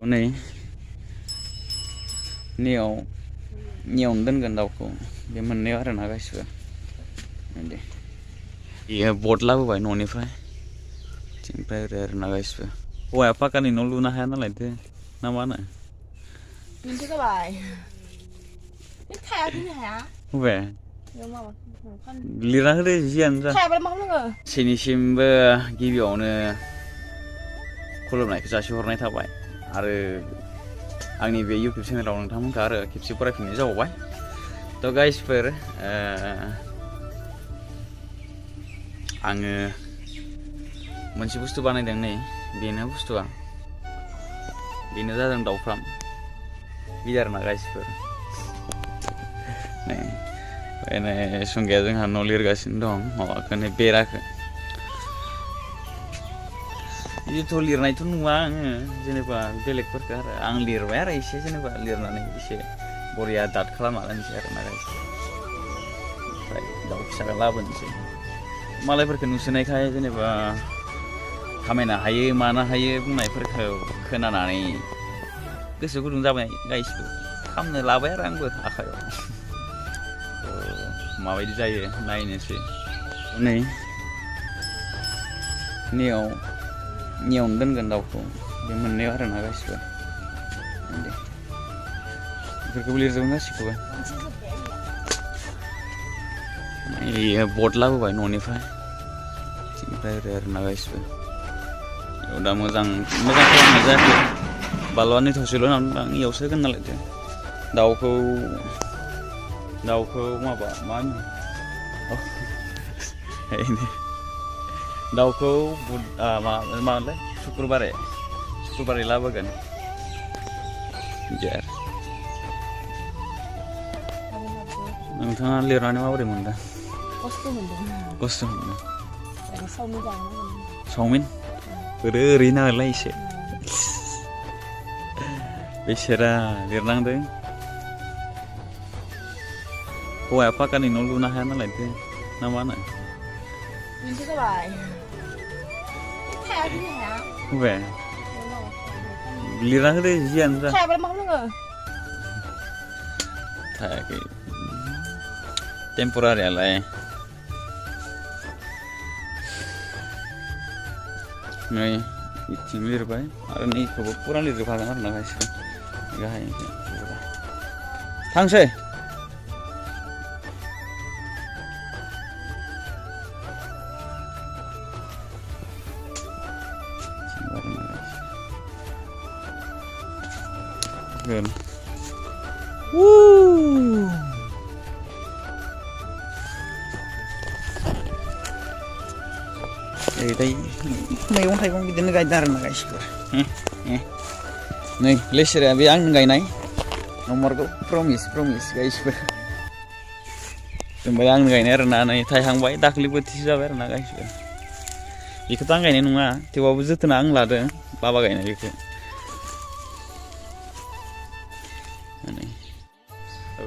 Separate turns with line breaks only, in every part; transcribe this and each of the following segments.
Này nhiều nhiều đơn gần đầu cũng để mình nếu là cái sữa này thì bột lá vậy nồi này phải chính phải là cái sữa ôi apa cái này nó luôn hay nó lại thế năm ăn này
mình chưa có bài cái theo thế này hả
về
nhưng mà
lira hết đấy gì ăn ra
theo bên mắm nữa rồi
xin xin bơ गिबियावनो खुलुमनायखौ जासिहरनाय थाबाय आरो आंनि बे YouTube चेनेलाव नोंथांमोनखौ आरो खेबसे फरायफिननाय जाबावबाय थ' गाइसफोर आङो मोनसे बुस्थु बानायदों नै बेनो बुस्थुआ बेनो जादों दाउफ्राम बिदि आरोना गाइसफोर नै ओमफ्राय संगाया जोंहा न' लिरगासिनो दं माबाखौनो बेराखौ बिदिथ' लिरनायथ' नुवा आङो जेनेबा बेलेगफोरखौ आरो आं लिरबाय आरो एसे जेनेबा लिरनानै एसे बरिया दाद खालामना दोनसै आरो ना ओमफ्राय दाउ फिसाखौ लाबोनोसै मालायफोरखौ नुसोनायखाय जेनेबा खामायनो हायो मानो हायो बुंनायफोरखौ खोनानानै गोसो गुदुं जाबाय गाइसखौ खालामनो लाबाय आरो आंबो आखायाव माबायदि जायो नायनोसै नै नेवनो दोनगोन दाउखौ बे मोननायाव आरोना गासिबो बेफोरखौबो लिरजोबगोन गासिखौबो बद लाबोबाय न'निफ्राय ओमफ्राय ओरै आरोना गासिबो बेयाव दा मोजां खालामनाय जायाखै बालुआनो थसेल' होननानै आं इयावसो होगोन नालायथो दाउखौ माबा मा होनो दाउखौ माबालाय सुक्रुबारै लाबोगोन बिदि आरो नोंथाङा लिरनानै माबोरै मोनदों खस्थ' मोनदों चावमिन ओरै नालाय एसे बेसेरा लिरनांदों हौवाया पाकानि न' लुनो हाया नालाय ना मा होनो
mình chưa có bài theo thế này hả
về lira hết đấy gì ăn ra
theo bên mắm nữa rồi
thả cái tempura để lại này itu lir bay ada nih coba kurang lir pakai apa guys gaya थांसै Good. Woo! Đây मैगं थाइगं बिदिनो गायदों आरो ना गासिबो नै लेसेरा बे आं गायनाय नम्बरखौ प्रमिस गासिबो ओमफ्राय आं गायनाय आरो ना नै थायहांबाय दाख्लै बोथिसे जाबाय आरो ना गासिबो बेखौथ' आं गायनाय नङा थेवबाबो जोथोना आं लादों बाबा गायनाय बेखौ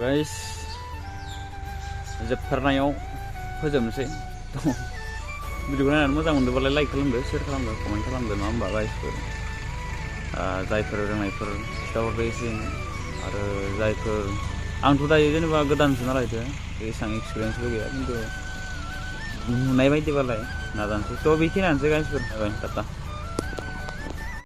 गाइस जोबथारनायाव फोजोबनोसै भिडिअखौ नायनानै मोजां मोनदोंबालाय लाइक खालामदो शेयार खालामदो कमेन्ट खालामदो नङा होमबा गाइसफोर जायफोर रोंनायफोर खिथाहरदो एसे आरो जायफोर आंथ' दायो जेनेबा गोदानसो नालायथो एसेबां एक्सपिरियेन्सबो गैया खिन्थु नुनाय बायदिबालाय नाजानोसै थ' बेखिनियानोसै गाइसफोर टाटा